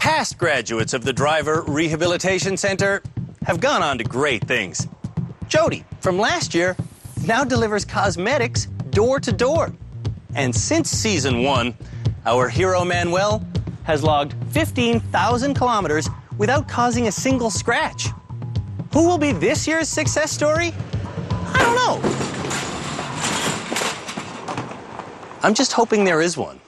Past graduates of the Driver Rehabilitation Center have gone on to great things. Jody, from last year, now delivers cosmetics door to door. And since season 1, our hero Manuel has logged 15,000 kilometers without causing a single scratch. Who will be this year's success story? I don't know. I'm just hoping there is one.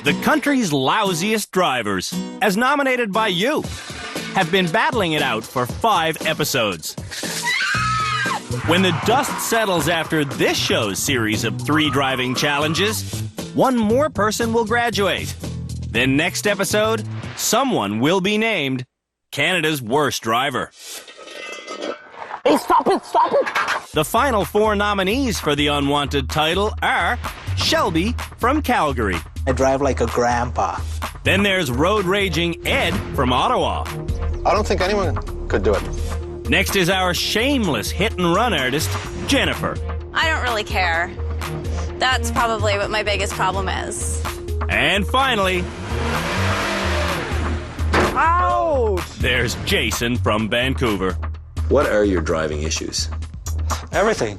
The country's lousiest drivers, as nominated by you, have been battling it out for 5 episodes. When the dust settles after this show's series of 3 driving challenges, one more person will graduate. Then next episode, someone will be named Canada's worst driver. Hey, stop it! The final 4 nominees for the unwanted title are Shelby from Calgary. I drive like a grandpa. Then there's road raging Ed from Ottawa. I don't think anyone could do it. Next is our shameless hit-and-run artist, Jennifer. I don't really care. That's probably what my biggest problem is. And finally, Ouch! there's Jason from Vancouver. What are your driving issues? Everything.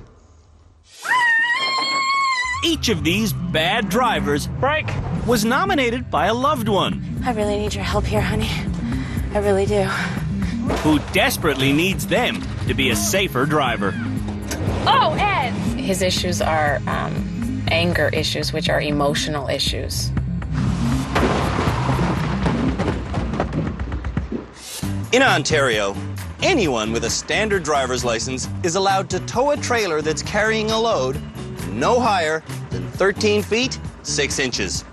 Each of these bad drivers was nominated by a loved one I really need your help here, honey. I really do. who desperately needs them to be a safer driver. Oh, Ed! His issues are anger issues, which are emotional issues. In Ontario, anyone with a standard driver's license is allowed to tow a trailer that's carrying a load no higher than 13 feet, 6 inches.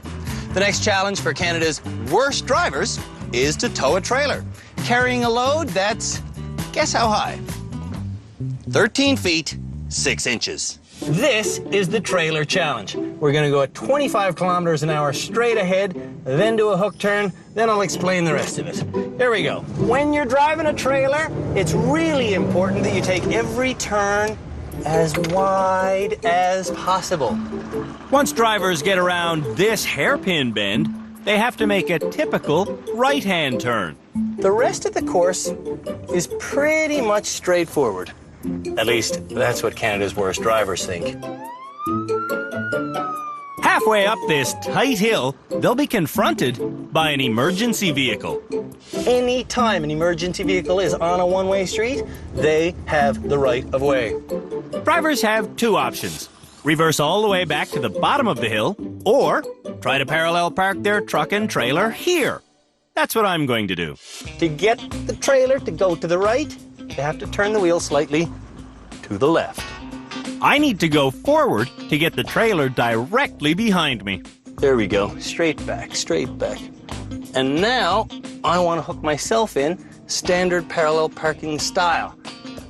The next challenge for Canada's worst drivers is to tow a trailer carrying a load that's, guess how high? 13 feet, 6 inches. This is the trailer challenge. We're gonna go at 25 kilometers an hour straight ahead, then do a hook turn, then I'll explain the rest of it. Here we go. When you're driving a trailer, it's really important that you take every turn as wide as possible. Once drivers get around this hairpin bend, they have to make a typical right-hand turn. The rest of the course is pretty much straightforward. At least, that's what Canada's worst drivers think. Halfway up this tight hill, they'll be confronted by an emergency vehicle. Any time an emergency vehicle is on a one-way street, they have the right of way. Drivers have 2 options. Reverse all the way back to the bottom of the hill, or try to parallel park their truck and trailer here. That's what I'm going to do. To get the trailer to go to the right, you have to turn the wheel slightly to the left. I need to go forward to get the trailer directly behind me. There we go. Straight back, straight back. And now, I want to hook myself in standard parallel parking style.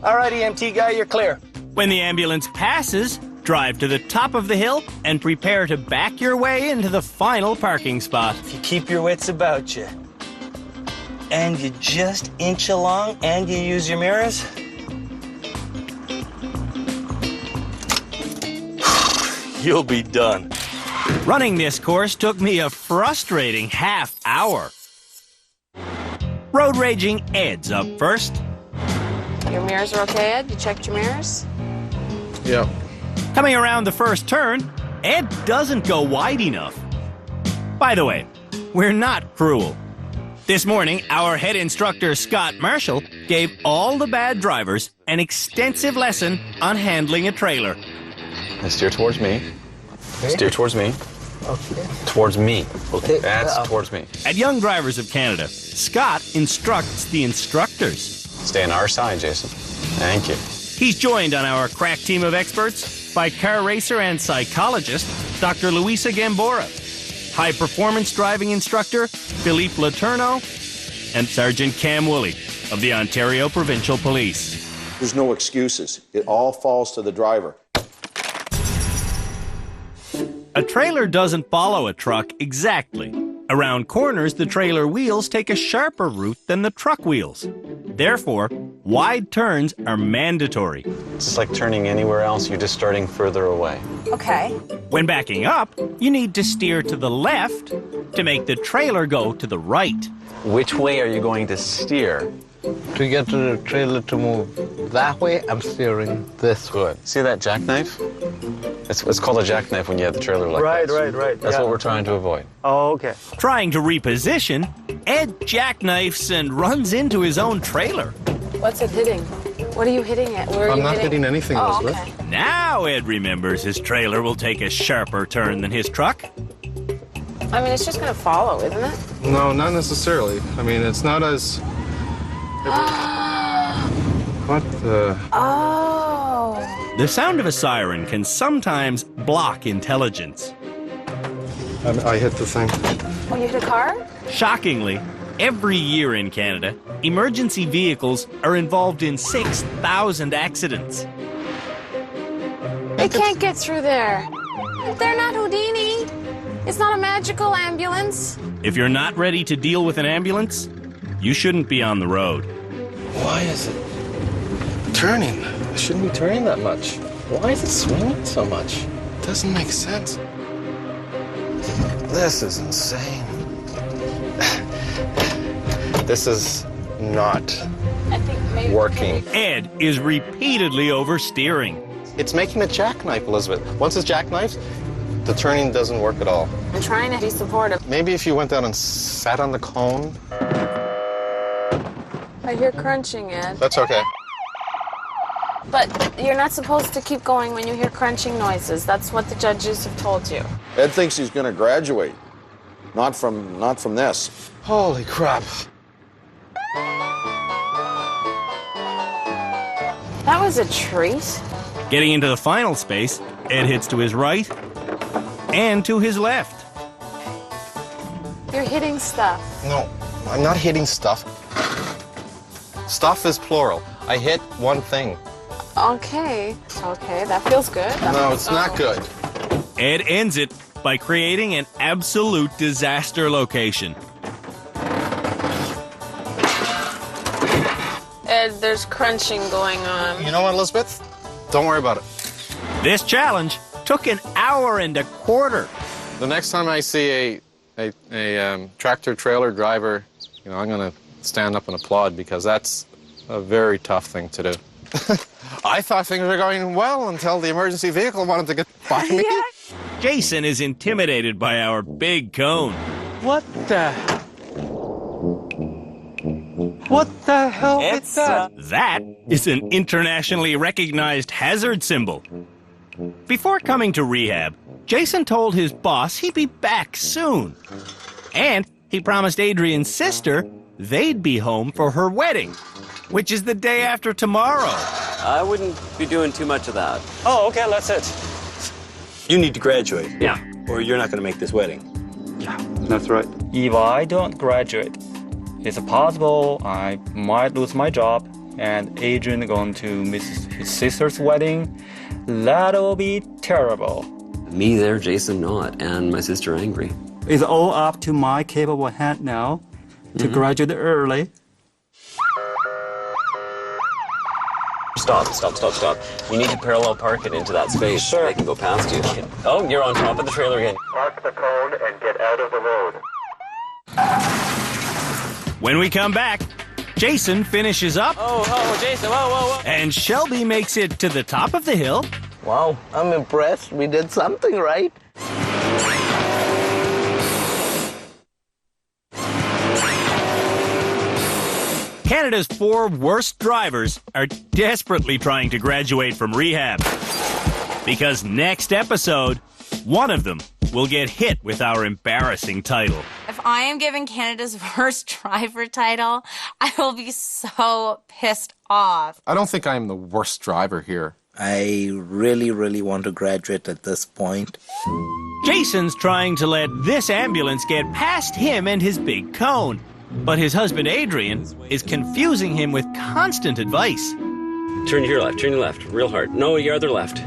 All right, EMT guy, you're clear. When the ambulance passes, drive to the top of the hill and prepare to back your way into the final parking spot. If you keep your wits about you, and you just inch along, and you use your mirrors, you'll be done. Running this course took me a frustrating half hour. Road raging Ed's up first. Your mirrors are okay, Ed? You checked your mirrors? Yeah. Coming around the first turn, Ed doesn't go wide enough. By the way, we're not cruel. This morning, our head instructor, Scott Marshall, gave all the bad drivers an extensive lesson on handling a trailer. And steer towards me. Okay. Steer towards me. Okay. Towards me. Okay. That's towards me. At Young Drivers of Canada, Scott instructs the instructors. Stay on our side, Jason. Thank you. He's joined on our crack team of experts by car racer and psychologist, Dr. Luisa Gambora, high-performance driving instructor, Philippe Letourneau, and Sergeant Cam Woolley of the Ontario Provincial Police. There's no excuses. It all falls to the driver. A trailer doesn't follow a truck exactly. Around corners, the trailer wheels take a sharper route than the truck wheels. Therefore, wide turns are mandatory. It's just like turning anywhere else, you're just starting further away. Okay. When backing up, you need to steer to the left to make the trailer go to the right. Which way are you going to steer? To get the trailer to move that way, I'm steering this way. Good. See that jackknife? It's called a jackknife when you have the trailer like Right, this. right. That's what we're trying to avoid. Oh, okay. Trying to reposition, Ed jackknifes and runs into his own trailer. What's it hitting? What are you hitting at? Where are I'm you not hitting? hitting anything, Oh, Elizabeth. okay. Now Ed remembers his trailer will take a sharper turn than his truck. I mean, it's just going to follow, isn't it? No, not necessarily. I mean, it's not as... What the... Oh. The sound of a siren can sometimes block intelligence. I hit the thing. Oh, you hit a car? Shockingly, every year in Canada, emergency vehicles are involved in 6,000 accidents. They can't get through there. They're not Houdini. It's not a magical ambulance. If you're not ready to deal with an ambulance, you shouldn't be on the road. Why is it turning? It shouldn't be turning that much. Why is it swinging so much? It doesn't make sense. This is insane. This is not I think maybe working. Ed is repeatedly oversteering. It's making a jackknife, Elizabeth. Once it's jackknifed, the turning doesn't work at all. I'm trying to be supportive. Maybe if you went down and sat on the cone. I hear crunching, Ed. That's okay. But you're not supposed to keep going when you hear crunching noises. That's what the judges have told you. Ed thinks he's going to graduate. Not from this. Holy crap. That was a treat. Getting into the final space, Ed hits to his right and to his left. You're hitting stuff. No, I'm not hitting stuff. Stuff is plural. I hit one thing. Okay, that feels good. No, it's not good. Ed ends it by creating an absolute disaster location. Ed, there's crunching going on. You know what, Elizabeth? Don't worry about it. This challenge took an hour and a quarter. The next time I see a tractor trailer driver, I'm going to stand up and applaud because that's a very tough thing to do. I thought things were going well until the emergency vehicle wanted to get by me. Jason is intimidated by our big cone. What the hell is that? That is an internationally recognized hazard symbol. Before coming to rehab, Jason told his boss he'd be back soon. And he promised Adrian's sister they'd be home for her wedding, which is the day after tomorrow. I wouldn't be doing too much of that. Oh, okay, that's it. You need to graduate. Yeah. Or you're not going to make this wedding. Yeah, that's right. If I don't graduate, it's possible I might lose my job and Adrian going to miss his sister's wedding. That'll be terrible. Me there, Jason not, and my sister angry. It's all up to my capable hand now to graduate early. Stop. You need to parallel park it into that space so they can go past you. Oh, you're on top of the trailer again. Park the cone and get out of the road. When we come back, Jason finishes up. Oh, Jason, whoa. And Shelby makes it to the top of the hill. Wow, I'm impressed. We did something right. Canada's 4 worst drivers are desperately trying to graduate from rehab. Because next episode, one of them will get hit with our embarrassing title. If I am given Canada's worst driver title, I will be so pissed off. I don't think I'm the worst driver here. I really want to graduate at this point. Jason's trying to let this ambulance get past him and his big cone. But his husband Adrian is confusing him with constant advice. Turn to your left, real hard. No, your other left.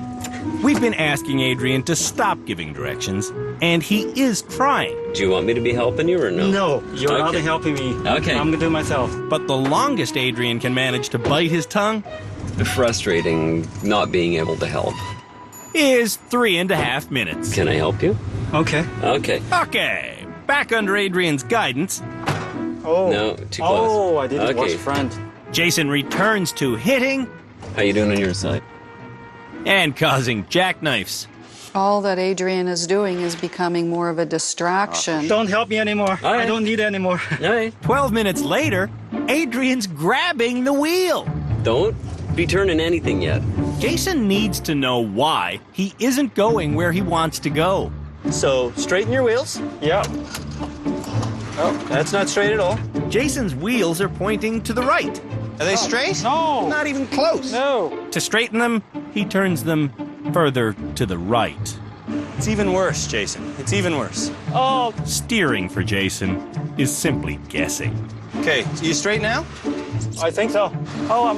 We've been asking Adrian to stop giving directions, and he is trying. Do you want me to be helping you or no? No, you're not Okay. helping me. Okay. I'm gonna do it myself. But the longest Adrian can manage to bite his tongue Frustrating not being able to help. is 3.5 minutes. Can I help you? Okay. Okay. Okay, back under Adrian's guidance, Oh. No, too close. Oh, I didn't watch Okay. front. Jason returns to hitting How you doing on your side? and causing jackknifes. All that Adrian is doing is becoming more of a distraction. Don't help me anymore. All right. I don't need it anymore. All right. 12 minutes later, Adrian's grabbing the wheel. Don't be turning anything yet. Jason needs to know why he isn't going where he wants to go. So, straighten your wheels. Yeah. Oh, that's not straight at all. Jason's wheels are pointing to the right. Are they straight? No. Not even close. No. To straighten them, he turns them further to the right. It's even worse, Jason. It's even worse. Oh. Steering for Jason is simply guessing. Okay, so you straight now? I think so. Oh,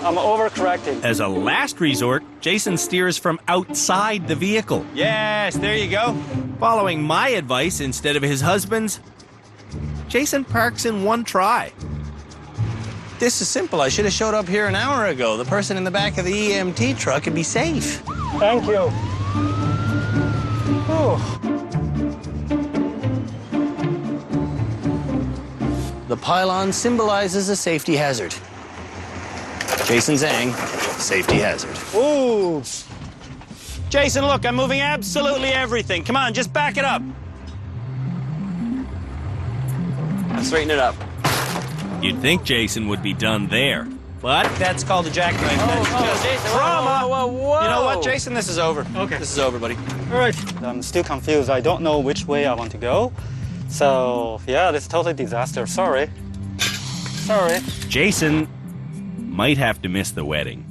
I'm overcorrecting. As a last resort, Jason steers from outside the vehicle. Yes, there you go. Following my advice instead of his husband's, Jason parks in one try. This is simple. I should have showed up here an hour ago. The person in the back of the EMT truck would be safe. Thank you. Oh. The pylon symbolizes a safety hazard. Jason Zhang, safety hazard. Ooh. Jason, look, I'm moving absolutely everything. Come on, just back it up. Straighten it up. You'd think Jason would be done there, but That's called a jackknife. That's just Jason, trauma. whoa. You know what, Jason? This is over. Okay. This is over, buddy. All right. I'm still confused. I don't know which way I want to go. So, yeah, this is totally disaster. Sorry. Sorry. Jason might have to miss the wedding.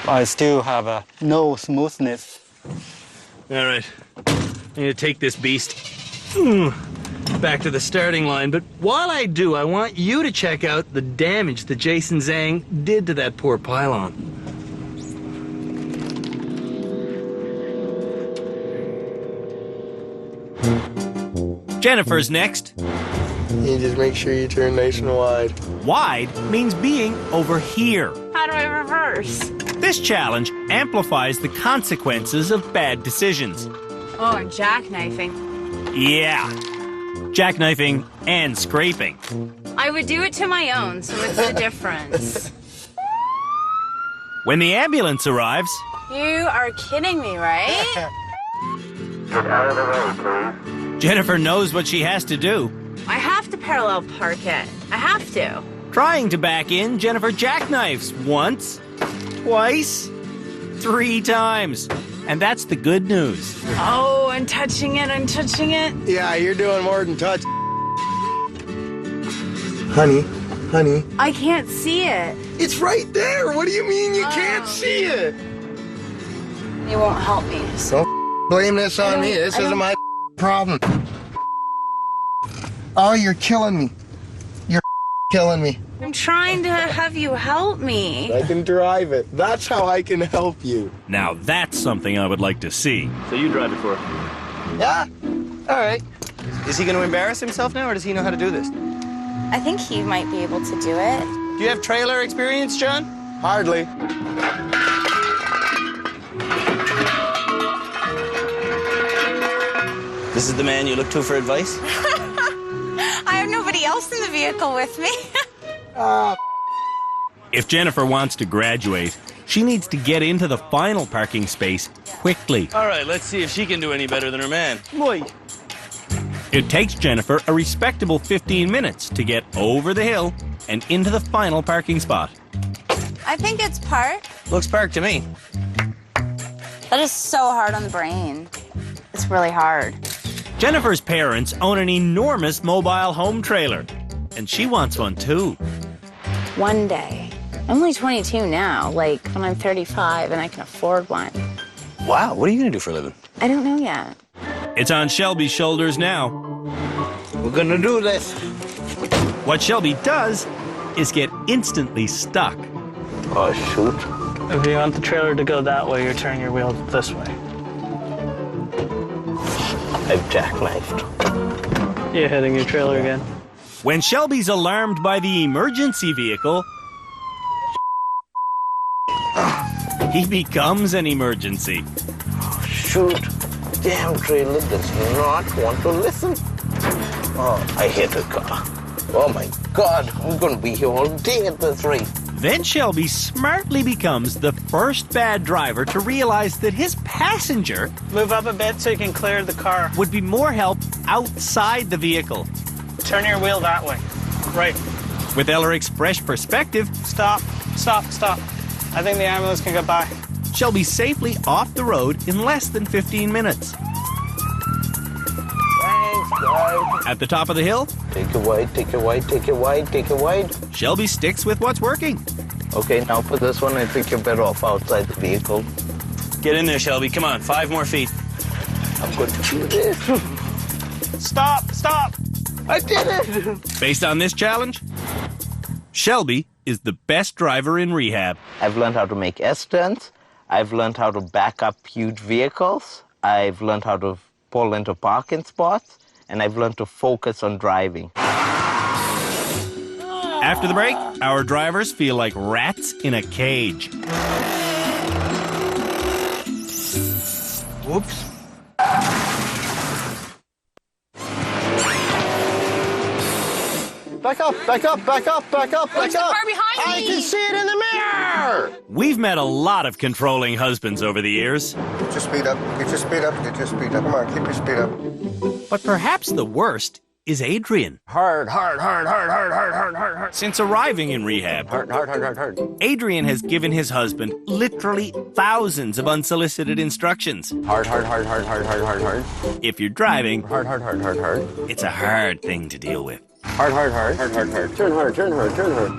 I still have no smoothness. All right. I'm going to take this beast back to the starting line. But while I do, I want you to check out the damage that Jason Zhang did to that poor pylon. Jennifer's next. You just make sure you turn nice and wide. Wide means being over here. How do I reverse? This challenge amplifies the consequences of bad decisions. Oh, I'm jackknifing. Yeah. Jackknifing and scraping. I would do it to my own, so what's the difference? When the ambulance arrives, You are kidding me, right? Get out of the road, please. Jennifer knows what she has to do. I have to parallel park it. I have to. Trying to back in, Jennifer jackknifes once, twice, 3 times. And that's the good news. Oh, I'm touching it. I'm touching it. Yeah, you're doing more than touch. Honey. I can't see it. It's right there. What do you mean you can't see it? You won't help me. Don't blame this on me. This isn't my problem. Oh, you're killing me. You're killing me. I'm trying to have you help me. I can drive it. That's how I can help you. Now that's something I would like to see. So you drive it for her. Yeah? All right. Is he going to embarrass himself now, or does he know how to do this? I think he might be able to do it. Do you have trailer experience, John? Hardly. This is the man you look to for advice? I have nobody else in the vehicle with me. If Jennifer wants to graduate, she needs to get into the final parking space quickly. All right, let's see if she can do any better than her man. Boy. It takes Jennifer a respectable 15 minutes to get over the hill and into the final parking spot. I think it's parked. Looks parked to me. That is so hard on the brain. It's really hard. Jennifer's parents own an enormous mobile home trailer, and she wants one too. One day. I'm only 22 now, like when I'm 35 and I can afford one. Wow, what are you going to do for a living? I don't know yet. It's on Shelby's shoulders now. We're gonna do this. What Shelby does is get instantly stuck. Oh, shoot. If you want the trailer to go that way, you turn your wheel this way. I've jackknifed. You're hitting your trailer again. When Shelby's alarmed by the emergency vehicle, he becomes an emergency. Shoot. Damn trailer does not want to listen. Oh, I hit a car. Oh my God, I'm gonna be here all day at this rate. Then Shelby smartly becomes the first bad driver to realize that his passenger Move up a bit so you can clear the car. would be more help outside the vehicle. Turn your wheel that way. Right. With Elric's fresh perspective, Stop. Stop. Stop. I think the ambulance can get by. Shelby's safely off the road in less than 15 minutes. Thanks, guys. At the top of the hill, Take it wide, take it wide, take it wide, take it wide. Shelby sticks with what's working. Okay, now for this one, I think you're better off outside the vehicle. Get in there, Shelby. Come on, 5 more feet. I'm going to do this. Stop. Stop. I did it. Based on this challenge, Shelby is the best driver in rehab. I've learned how to make S-turns. I've learned how to back up huge vehicles. I've learned how to pull into parking spots. And I've learned to focus on driving. After the break, our drivers feel like rats in a cage. Whoops. Back up, back up, back up, back up, back up. Far behind I me. can see it in the mirror. We've met a lot of controlling husbands over the years, Get your speed up, get your speed up, get your speed up. Come on, keep your speed up. but perhaps the worst is Adrian. Hard. Since arriving in rehab, Hard. Adrian has given his husband literally thousands of unsolicited instructions. Hard. If you're driving, Hard. it's a hard thing to deal with. Hard. Turn hard.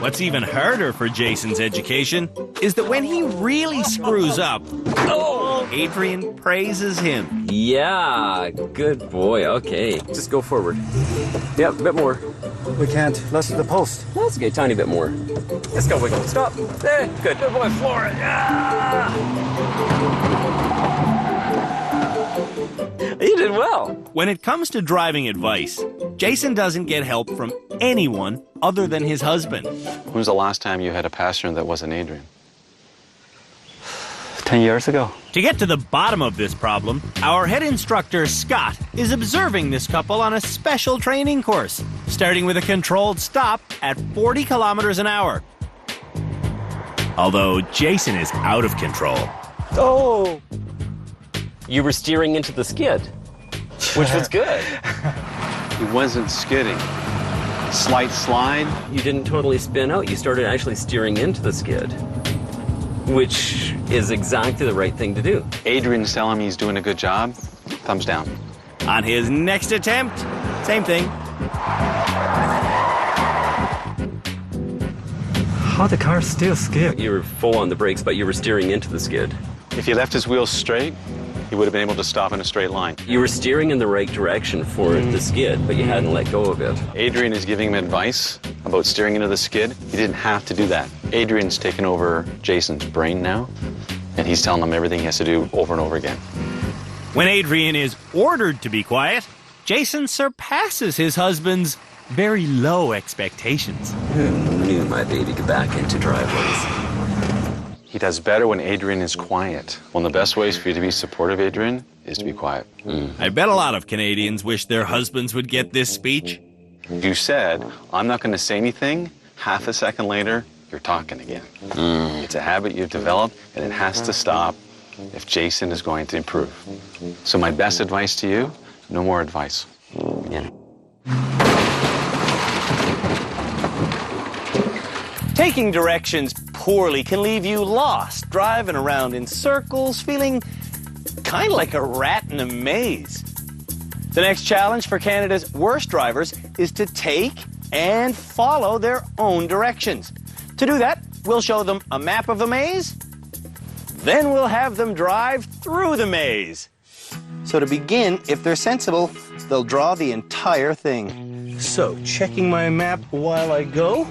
What's even harder for Jason's education is that when he really screws up, Adrian praises him. Yeah, good boy. Okay, just go forward. Yep, a bit more. We can't. Let's the post. That's okay, tiny bit more. Let's go, Wiggle. Stop. There. Good. Good boy, floor it. Yeah. You did well. When it comes to driving advice, Jason doesn't get help from anyone other than his husband. When was the last time you had a passenger that wasn't Adrian? 10 years ago. To get to the bottom of this problem, our head instructor, Scott, is observing this couple on a special training course, starting with a controlled stop at 40 kilometers an hour. Although Jason is out of control. Oh! You were steering into the skid, which was good. He wasn't skidding. Slight slide. You didn't totally spin out. You started actually steering into the skid, which is exactly the right thing to do. Adrian's telling me he's doing a good job. Thumbs down. On his next attempt, same thing. How the car still skid? You were full on the brakes, but you were steering into the skid. If he left his wheels straight, he would have been able to stop in a straight line. You were steering in the right direction for the skid, but you hadn't let go of it. Adrian is giving him advice about steering into the skid. He didn't have to do that. Adrian's taken over Jason's brain now, and he's telling him everything he has to do over and over again. When Adrian is ordered to be quiet, Jason surpasses his husband's very low expectations. Who knew my baby could back into driveways? He does better when Adrian is quiet. One of the best ways for you to be supportive, Adrian, is to be quiet. I bet a lot of Canadians wish their husbands would get this speech. You said, I'm not going to say anything. Half a second later, you're talking again. It's a habit you've developed, and it has to stop if Jason is going to improve. So my best advice to you, no more advice. Yeah. Taking directions poorly can leave you lost, driving around in circles, feeling kind of like a rat in a maze. The next challenge for Canada's worst drivers is to take and follow their own directions. To do that, we'll show them a map of the maze, then we'll have them drive through the maze. So to begin, if they're sensible, they'll draw the entire thing. So, checking my map while I go.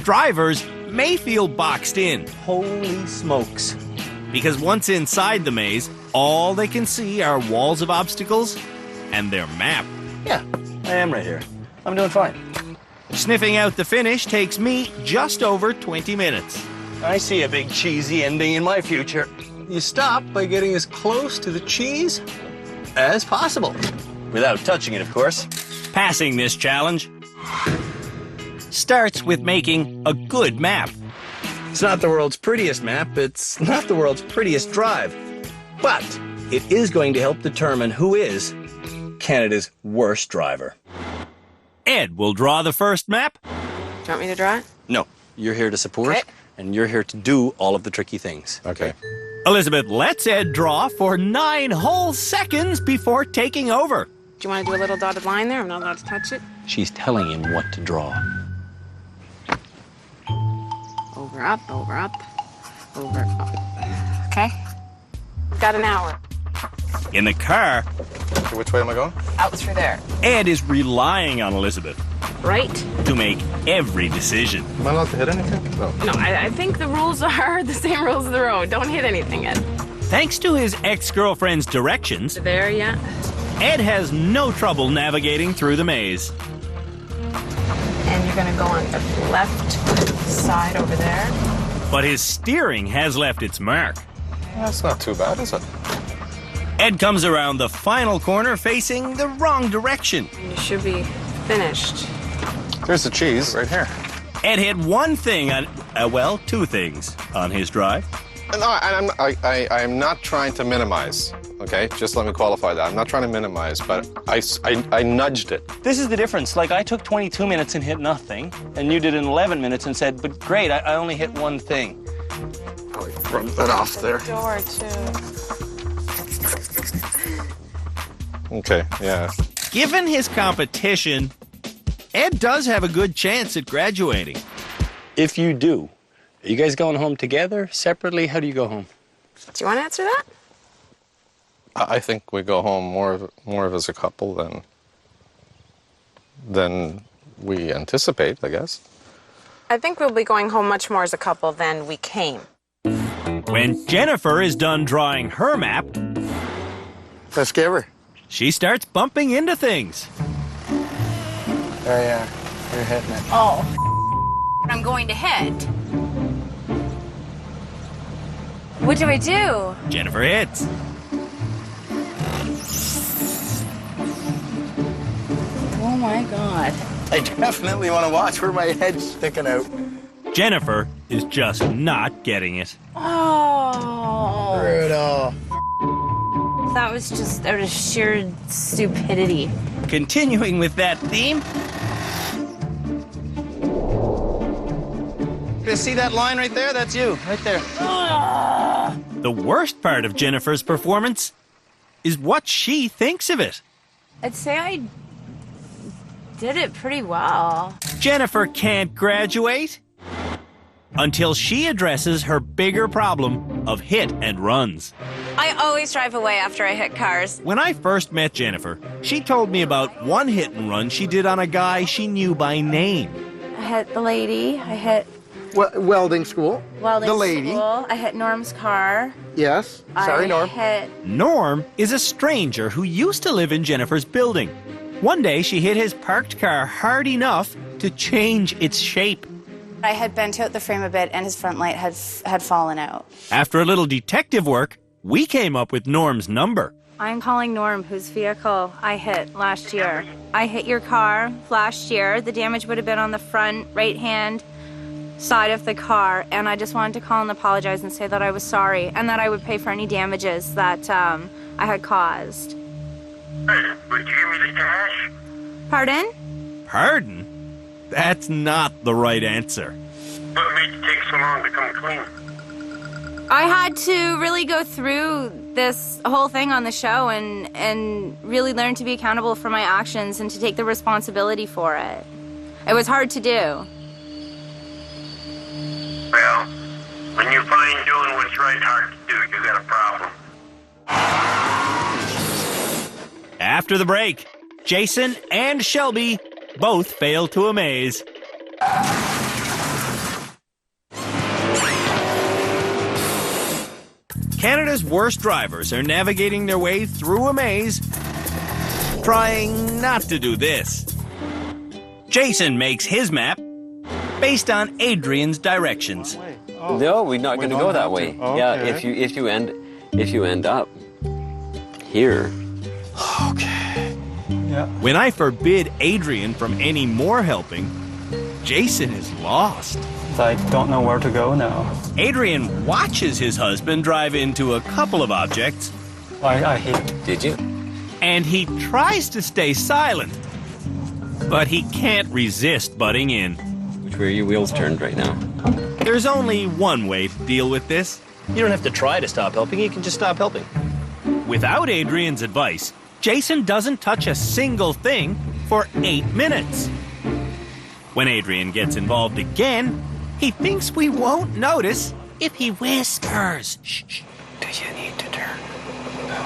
Drivers may feel boxed in. Holy smokes. Because once inside the maze, all they can see are walls of obstacles and their map. Yeah, I am right here. I'm doing fine. Sniffing out the finish takes me just over 20 minutes. I see a big cheesy ending in my future. You stop by getting as close to the cheese as possible. Without touching it, of course. Passing this challenge starts with making a good map. It's not the world's prettiest map, it's not the world's prettiest drive. But it is going to help determine who is Canada's worst driver. Ed will draw the first map. Do you want me to draw it? No, you're here to support, Okay. and you're here to do all of the tricky things. Okay. Elizabeth lets Ed draw for 9 whole seconds before taking over. Do you want to do a little dotted line there? I'm not allowed to touch it. She's telling him what to draw. Over, up, over, up, over, up. Okay. Got an hour. In the car, Okay, which way am I going? Out through there. Ed is relying on Elizabeth Right? to make every decision. Am I allowed to hit anything? No. No, I think the rules are the same rules of the road. Don't hit anything, Ed. Thanks to his ex-girlfriend's directions, There, yeah. Ed has no trouble navigating through the maze. And you're gonna go on the left side over there. But his steering has left its mark. That's not too bad, is it? Ed comes around the final corner facing the wrong direction. You should be finished. There's the cheese right here. Ed hit one thing on, well, 2 things on his drive. No, I'm not trying to minimize, okay? Just let me qualify that. I'm not trying to minimize, but I nudged it. This is the difference. Like, I took 22 minutes and hit nothing, and you did it in 11 minutes and said, but great, I only hit one thing. Rub that off there. Door, too. Okay, yeah. Given his competition, Ed does have a good chance at graduating. If you do, are you guys going home together, separately? How do you go home? Do you want to answer that? I think we go home more of as a couple than we anticipate, I guess. I think we'll be going home much more as a couple than we came. When Jennifer is done drawing her map, Let's give her. she starts bumping into things. There you are. You're hitting it. Oh, I'm going to hit. What do I do? Jennifer hits. Oh my God. I definitely want to watch where my head's sticking out. Jennifer is just not getting it. Oh. Brutal. That was just out of sheer stupidity. Continuing with that theme, You see that line right there? That's you, right there. the worst part of Jennifer's performance is what she thinks of it. I'd say I did it pretty well. Jennifer can't graduate until she addresses her bigger problem of hit and runs. I always drive away after I hit cars. When I first met Jennifer, she told me about one hit and run she did on a guy she knew by name. I hit the lady. I hit Welding school. welding The lady. school. I hit Norm's car. Yes. Sorry, Norm. I hit Norm is a stranger who used to live in Jennifer's building. One day, she hit his parked car hard enough to change its shape. I had bent out the frame a bit and his front light had fallen out. After a little detective work, we came up with Norm's number. I'm calling Norm, whose vehicle I hit last year. I hit your car last year. The damage would have been on the front right-hand side of the car, and I just wanted to call and apologize and say that I was sorry and that I would pay for any damages that I had caused. Hey, would you give me the cash? Pardon? Pardon? That's not the right answer. What made you take so long to come clean? I had to really go through this whole thing on the show and really learn to be accountable for my actions and to take the responsibility for it. It was hard to do. Well, when you find doing what's right hard to do, you got a problem. After the break, Jason and Shelby both fail to amaze. Canada's worst drivers are navigating their way through a maze, trying not to do this. Jason makes his map based on Adrian's directions. No, we're not going to go that way. Okay. Yeah, if you end up here. Okay. Yeah. When I forbid Adrian from any more helping, Jason is lost. I don't know where to go now. Adrian watches his husband drive into a couple of objects. I hate. Did you? And he tries to stay silent, but he can't resist butting in. Which way are your wheels turned right now? There's only one way to deal with this. You don't have to try to stop helping, you can just stop helping. Without Adrian's advice, Jason doesn't touch a single thing for 8 minutes. When Adrian gets involved again, he thinks we won't notice if he whispers. Shh, do you need to turn? No.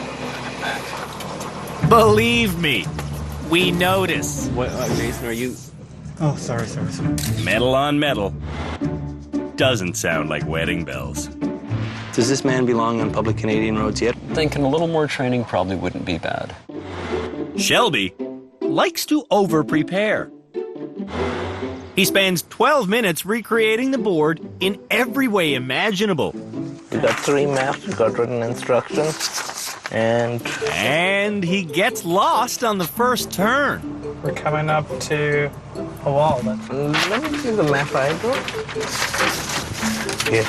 Believe me, we notice. What, Jason, are you... Oh, sorry. Metal on metal doesn't sound like wedding bells. Does this man belong on public Canadian roads yet? Thinking a little more training probably wouldn't be bad. Shelby likes to over-prepare. He spends 12 minutes recreating the board in every way imaginable. We got 3 maps, we got written instructions, and he gets lost on the first turn. We're coming up to a wall. Let me see the map I drew.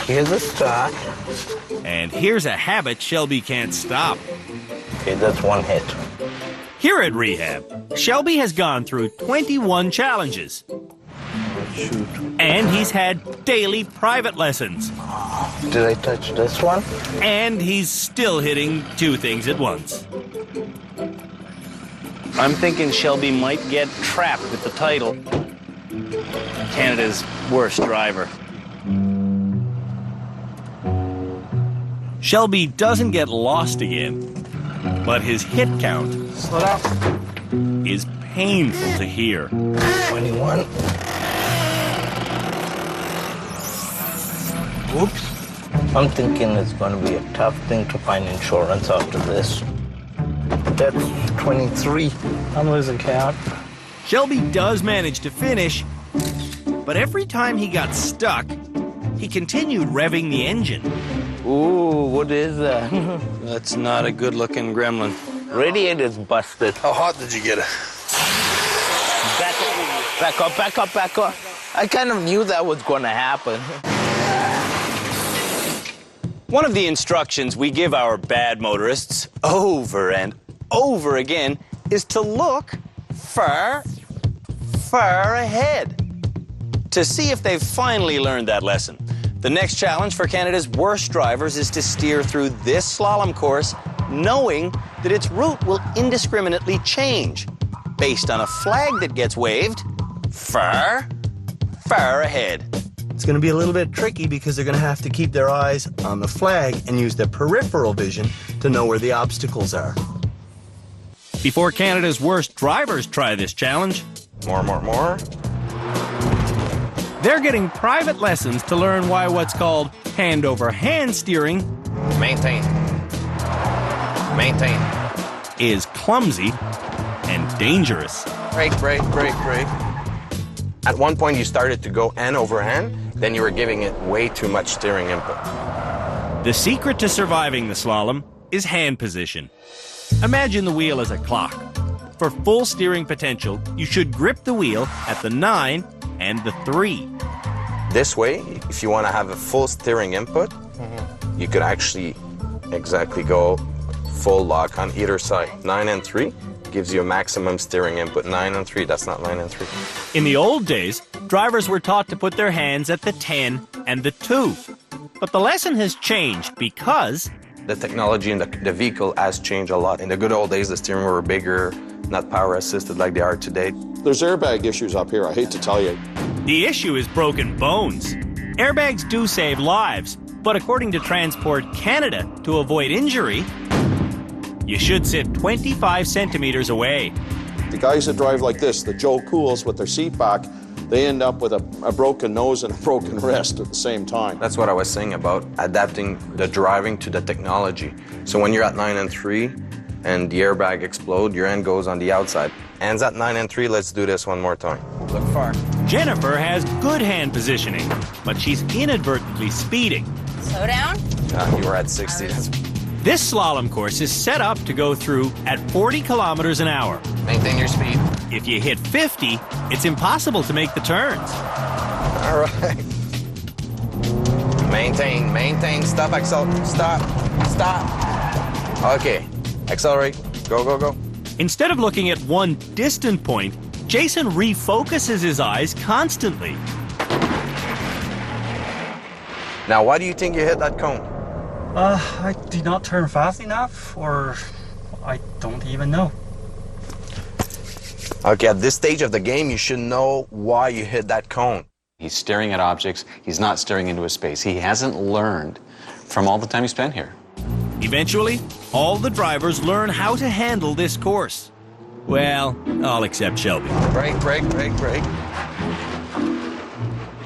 Here's the start. And here's a habit Shelby can't stop. Okay, that's 1 hit. Here at Rehab, Shelby has gone through 21 challenges. Shoot. And he's had daily private lessons. Did I touch this one? And he's still hitting 2 things at once. I'm thinking Shelby might get trapped with the title Canada's worst driver. Shelby doesn't get lost again, but his hit count is painful to hear. 21. Oops. I'm thinking it's going to be a tough thing to find insurance after this. That's 23. I'm losing count. Shelby does manage to finish, but every time he got stuck, he continued revving the engine. Ooh, what is that? That's not a good-looking gremlin. Radiator's busted. How hot did you get it? Back up. I kind of knew that was going to happen. One of the instructions we give our bad motorists over and over again is to look far ahead to see if they've finally learned that lesson. The next challenge for Canada's worst drivers is to steer through this slalom course knowing that its route will indiscriminately change based on a flag that gets waved far ahead. It's going to be a little bit tricky because they're going to have to keep their eyes on the flag and use their peripheral vision to know where the obstacles are. Before Canada's worst drivers try this challenge, More. they're getting private lessons to learn why what's called hand-over-hand steering Maintain. is clumsy and dangerous. Brake. At one point, you started to go hand over hand, then you were giving it way too much steering input. The secret to surviving the slalom is hand position. Imagine the wheel as a clock. For full steering potential, you should grip the wheel at the 9 and the 3. This way, if you want to have a full steering input, you could actually exactly go full lock on either side. 9 and 3 gives you a maximum steering input. 9 and 3, that's not 9 and 3. In the old days, drivers were taught to put their hands at the 10 and the 2. But the lesson has changed because the technology in the vehicle has changed a lot. In the good old days, the steering wheel were bigger, not power assisted like they are today. There's airbag issues up here, I hate to tell you. the issue is broken bones. Airbags do save lives, but according to Transport Canada, to avoid injury, you should sit 25 centimeters away. The guys that drive like this, the Joe Cools with their seat back, they end up with a broken nose and a broken wrist at the same time. That's what I was saying about adapting the driving to the technology. So when you're at 9 and 3 and the airbag explodes, your hand goes on the outside. Hands at 9 and 3, let's do this one more time. Look far. Jennifer has good hand positioning, but she's inadvertently speeding. Slow down. You were at 60. This slalom course is set up to go through at 40 kilometers an hour. Maintain your speed. If you hit 50, it's impossible to make the turns. All right. Maintain. Stop, stop. Okay. Accelerate. Go. Instead of looking at one distant point, Jason refocuses his eyes constantly. Now, why do you think you hit that cone? I did not turn fast enough, or I don't even know. Okay, at this stage of the game, you should know why you hit that cone. He's staring at objects. He's not staring into a space. He hasn't learned from all the time he spent here. Eventually, all the drivers learn how to handle this course. Well, all except Shelby. Brake.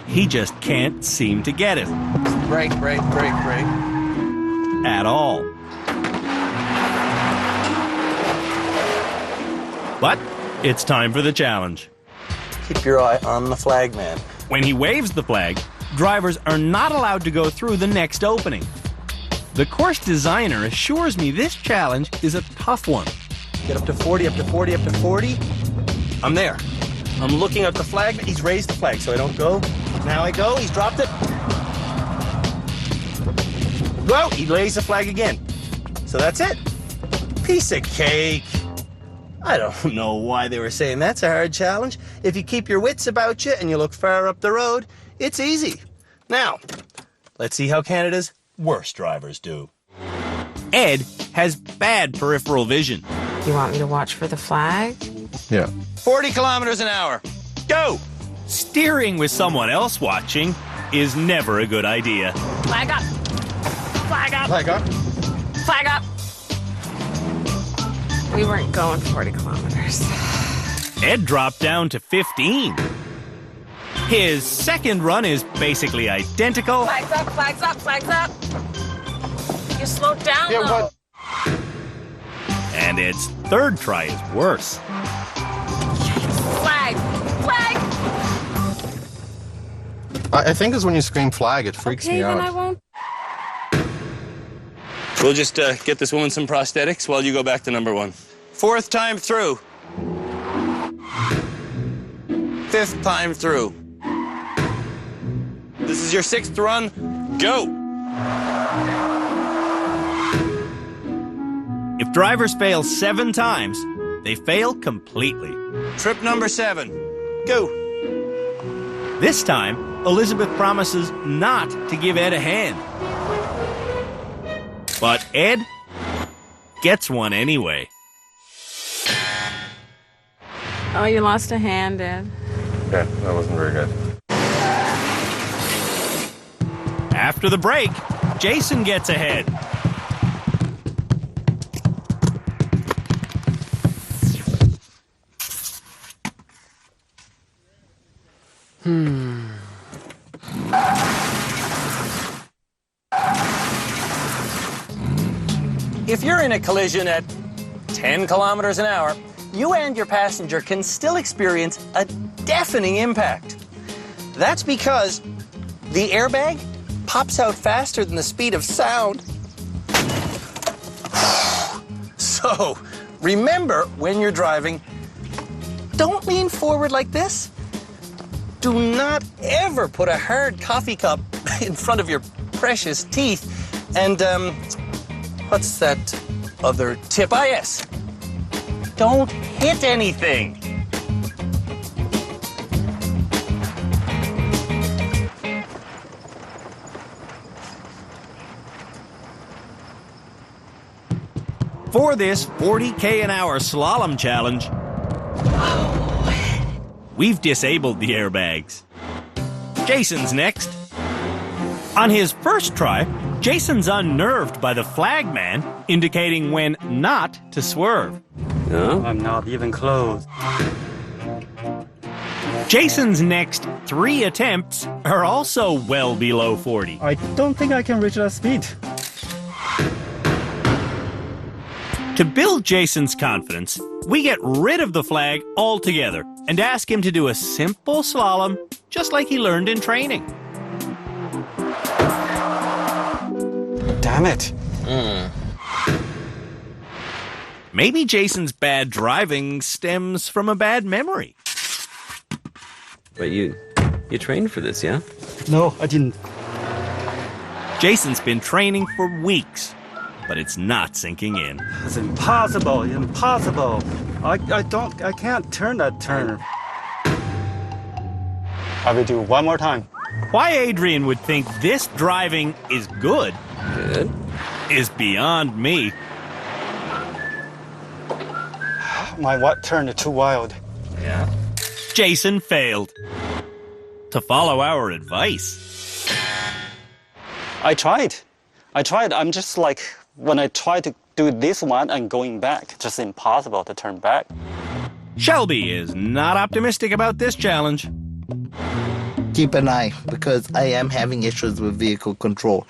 He just can't seem to get it. Brake. At all. But it's time for the challenge. Keep your eye on the flag man. When he waves the flag, drivers are not allowed to go through the next opening. The course designer assures me this challenge is a tough one. Get up to 40, up to 40, up to 40. I'm there. I'm looking at the flag. He's raised the flag so I don't go. Now I go. He's dropped it. Whoa, he lays the flag again. So that's it. Piece of cake. I don't know why they were saying that's a hard challenge. If you keep your wits about you and you look far up the road, it's easy. Now, let's see how Canada's worst drivers do. Ed has bad peripheral vision. You want me to watch for the flag? Yeah. 40 kilometers an hour. Go! Steering with someone else watching is never a good idea. Flag up! Flag up! Flag up. Flag up! We weren't going 40 kilometers. Ed dropped down to 15. His second run is basically identical. Flags up, flags up, flags up! You slowed down, though. And Ed's third try is worse. Flag! Flag! I think it's when you scream flag, it freaks me out. Then I won't. We'll just get this woman some prosthetics while you go back to number 1. 4th time through. 5th time through. This is your 6th run. Go! If drivers fail 7 times, they fail completely. Trip number 7. Go! This time, Elizabeth promises not to give Ed a hand. But Ed gets one anyway. Oh, you lost a hand, Ed. Yeah, that wasn't very good. After the break, Jason gets ahead. If you're in a collision at 10 kilometers an hour, you and your passenger can still experience a deafening impact. That's because the airbag pops out faster than the speed of sound. So, remember when you're driving, don't lean forward like this. Do not ever put a hard coffee cup in front of your precious teeth. And, what's that other tip? Ah, yes. Don't hit anything. For this 40K an hour slalom challenge, we've disabled the airbags. Jason's next. On his first try, Jason's unnerved by the flagman indicating when not to swerve. I'm not even close. Jason's next 3 attempts are also well below 40. I don't think I can reach that speed. To build Jason's confidence, we get rid of the flag altogether and ask him to do a simple slalom just like he learned in training. Damn it. Maybe Jason's bad driving stems from a bad memory. But you trained for this, yeah? No, I didn't. Jason's been training for weeks, but it's not sinking in. It's impossible, impossible. I can't turn that turn. I will do one more time. Why Adrian would think this driving is good is beyond me. My what turn is too wild. Yeah. Jason failed. To follow our advice. I tried. I'm just like, when I try to do this one, I'm going back. Just impossible to turn back. Shelby is not optimistic about this challenge. Keep an eye, because I am having issues with vehicle control.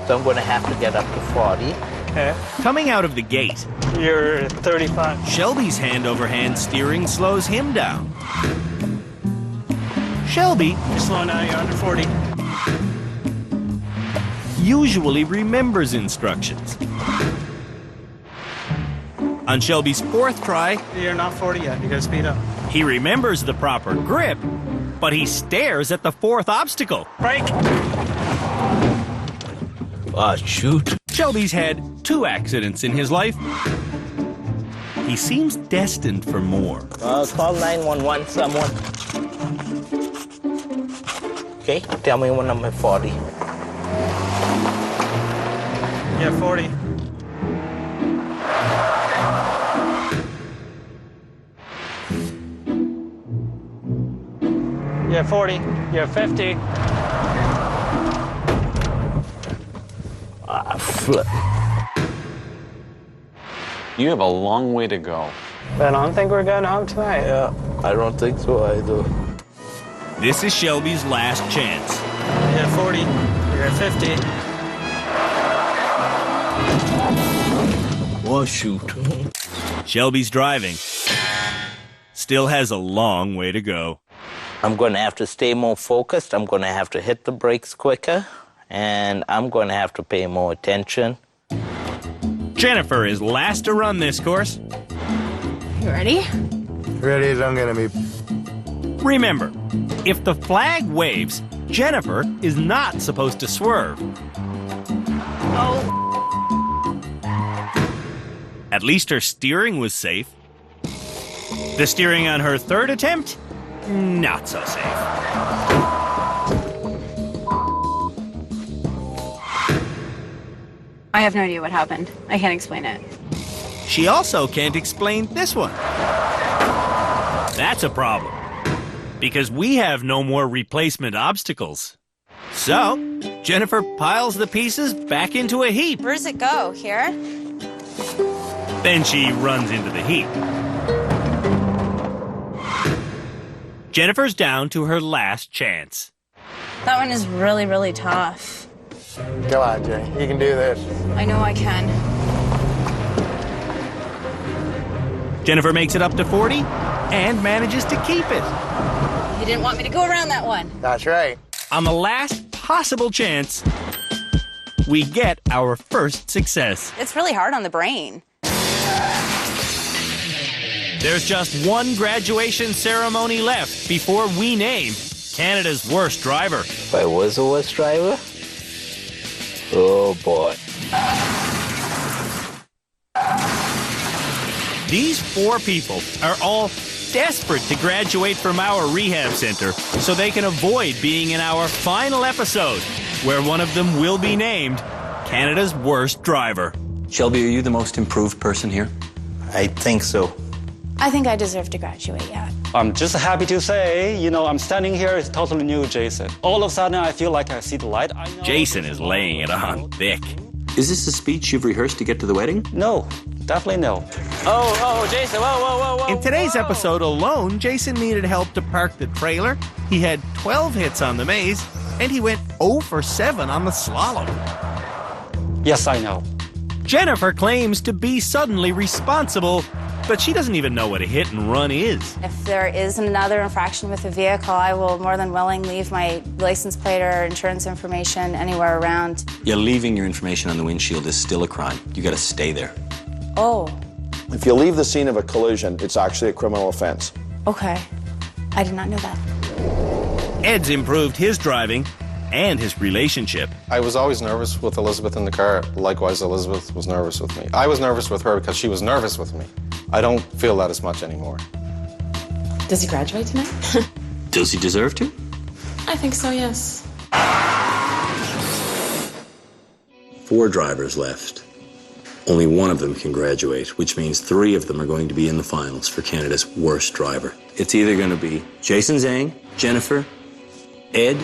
So I'm going to have to get up to 40. Okay. Coming out of the gate, you're 35. Shelby's hand-over-hand steering slows him down. Shelby, You're slowing down, you're under 40. usually remembers instructions. On Shelby's 4th try, You're not 40 yet, you gotta speed up. he remembers the proper grip, but he stares at the 4th obstacle. Brake! Shoot. Shelby's had 2 accidents in his life. He seems destined for more. Call 911, someone. Okay, tell me when I'm at 40. Yeah, 40. You're 40. You're 50. Flip. You have a long way to go. But I don't think we're going home tonight. Yeah, I don't think so either. This is Shelby's last chance. You're 40. You're at 50. Oh, shoot. Shelby's driving. Still has a long way to go. I'm going to have to stay more focused. I'm going to have to hit the brakes quicker. And I'm going to have to pay more attention. Jennifer is last to run this course. You ready? Ready as I'm gonna be. Remember, if the flag waves, Jennifer is not supposed to swerve. Oh. At least her steering was safe. The steering on her 3rd attempt, not so safe. I have no idea what happened. I can't explain it. She also can't explain this one. That's a problem, because we have no more replacement obstacles. So, Jennifer piles the pieces back into a heap. Where does it go? Here? Then she runs into the heap. Jennifer's down to her last chance. That one is really, really tough. Come on, Jay. You can do this. I know I can. Jennifer makes it up to 40 and manages to keep it. You didn't want me to go around that one. That's right. On the last possible chance, we get our first success. It's really hard on the brain. There's just one graduation ceremony left before we name Canada's worst driver. If I was the worst driver? Oh, boy. These 4 people are all desperate to graduate from our rehab center so they can avoid being in our final episode, where one of them will be named Canada's worst driver. Shelby, are you the most improved person here? I think so. I think I deserve to graduate, yeah. I'm just happy to say, I'm standing here as totally new Jason. All of a sudden, I feel like I see the light. I know Jason is laying it on thick. Is this a speech you've rehearsed to get to the wedding? No, definitely no. Oh, Jason, whoa. In today's episode alone, Jason needed help to park the trailer. He had 12 hits on the maze, and he went 0 for 7 on the slalom. Yes, I know. Jennifer claims to be suddenly responsible, but she doesn't even know what a hit and run is. If there is another infraction with the vehicle, I will more than willingly leave my license plate or insurance information anywhere around. Yeah, leaving your information on the windshield is still a crime. You gotta stay there. Oh, If you leave the scene of a collision, it's actually a criminal offense. okay. I did not know that. Ed's improved his driving and his relationship. I was always nervous with Elizabeth in the car. Likewise, Elizabeth was nervous with me. I was nervous with her because she was nervous with me. I don't feel that as much anymore. Does he graduate tonight? Does he deserve to? I think so, yes. 4 drivers left. Only one of them can graduate, which means 3 of them are going to be in the finals for Canada's worst driver. It's either going to be Jason Zhang, Jennifer, Ed,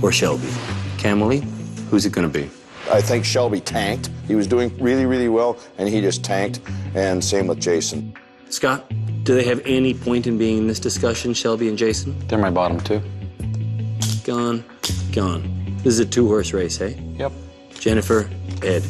or Shelby. Camille, who's it going to be? I think Shelby tanked. He was doing really, really well, and he just tanked, and same with Jason. Scott, do they have any point in being in this discussion, Shelby and Jason? They're my bottom 2. Gone. This is a 2-horse race, hey? Yep. Jennifer, Ed.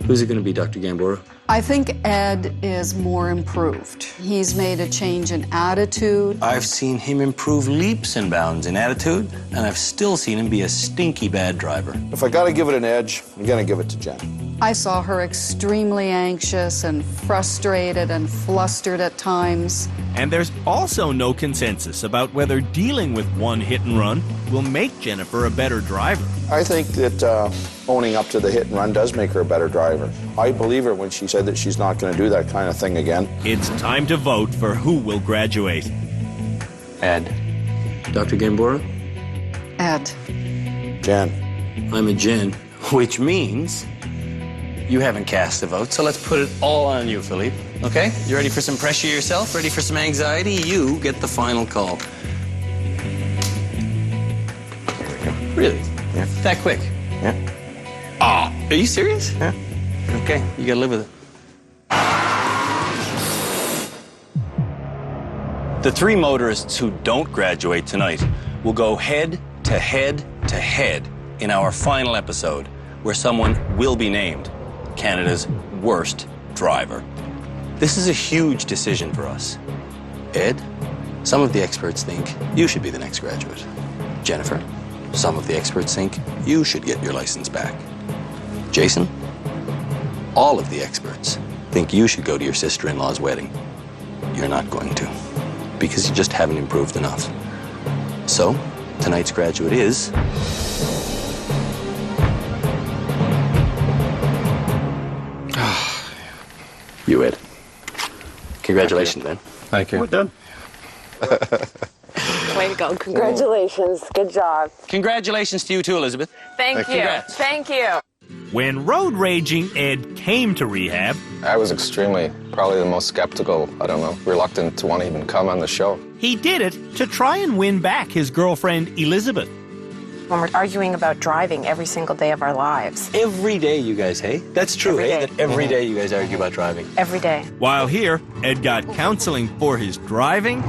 Who's it going to be, Dr. Gamboro? I think Ed is more improved. He's made a change in attitude. I've seen him improve leaps and bounds in attitude, and I've still seen him be a stinky bad driver. If I gotta give it an edge, I'm gonna give it to Jen. I saw her extremely anxious and frustrated and flustered at times. And there's also no consensus about whether dealing with one hit and run will make Jennifer a better driver. I think that owning up to the hit and run does make her a better driver. I believe her when she said that she's not gonna do that kind of thing again. It's time to vote for who will graduate. Ed. Dr. Gamboro? Ed. Jen. I'm a Jen, which means you haven't cast a vote, so let's put it all on you, Philippe. Okay? You ready for some pressure yourself? Ready for some anxiety? You get the final call. Really? Yeah. That quick? Yeah. Are you serious? Yeah. Okay, you gotta live with it. The 3 motorists who don't graduate tonight will go head to head to head in our final episode, where someone will be named Canada's worst driver. This is a huge decision for us. Ed, some of the experts think you should be the next graduate. Jennifer, some of the experts think you should get your license back. Jason, all of the experts think you should go to your sister-in-law's wedding. You're not going to, because you just haven't improved enough. So, tonight's graduate is... you, Ed. Congratulations, man. Thank you. We're done. Way to go. Congratulations. Good job. Congratulations to you too, Elizabeth. Thank you. Congrats. Thank you. When road raging Ed came to rehab, I was probably the most skeptical, reluctant to want to even come on the show. he did it to try and win back his girlfriend Elizabeth. When we're arguing about driving every single day of our lives. Every day, you guys, hey? That's true, Every hey? day. That every day you guys argue about driving. Every day. While here, Ed got counseling for his driving.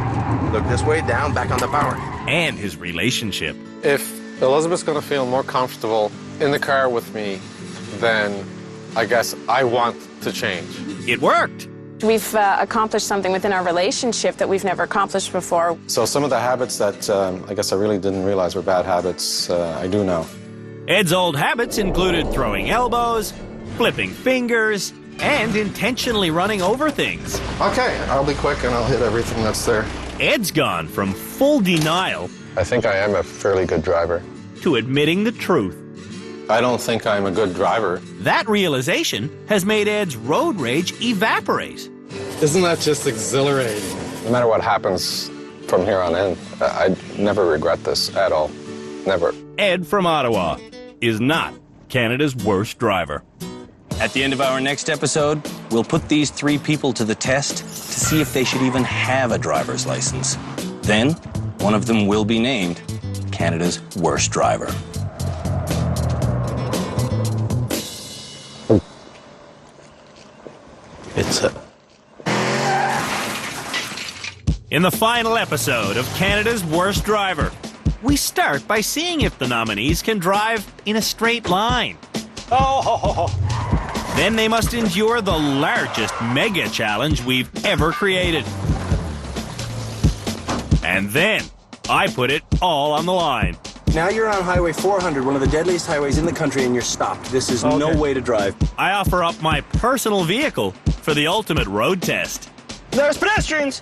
Look this way, down, back on the power. And his relationship. If Elizabeth's going to feel more comfortable in the car with me, then I guess I want to change. It worked. We've accomplished something within our relationship that we've never accomplished before. So some of the habits that I guess I really didn't realize were bad habits, I do now. Ed's old habits included throwing elbows, flipping fingers, and intentionally running over things. Okay, I'll be quick and I'll hit everything that's there. Ed's gone from full denial I think I am a fairly good driver. to admitting the truth. I don't think I'm a good driver. That realization has made Ed's road rage evaporate. Isn't that just exhilarating? No matter what happens from here on in, I never regret this at all. Never. Ed from Ottawa is not Canada's worst driver. At the end of our next episode, we'll put these 3 people to the test to see if they should even have a driver's license. Then, one of them will be named Canada's worst driver. The That's it. In the final episode of Canada's Worst Driver, we start by seeing if the nominees can drive in a straight line. Then they must endure the largest mega challenge we've ever created. And then I put it all on the line. Now you're on Highway 400, one of the deadliest highways in the country, and you're stopped. This is no way to drive. I offer up my personal vehicle for the ultimate road test. There's pedestrians!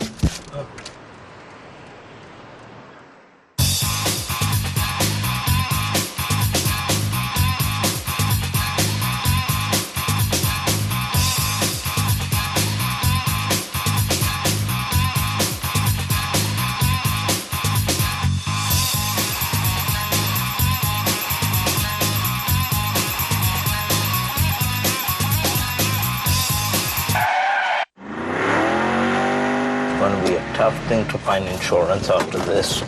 It's going to be a tough thing to find insurance after this.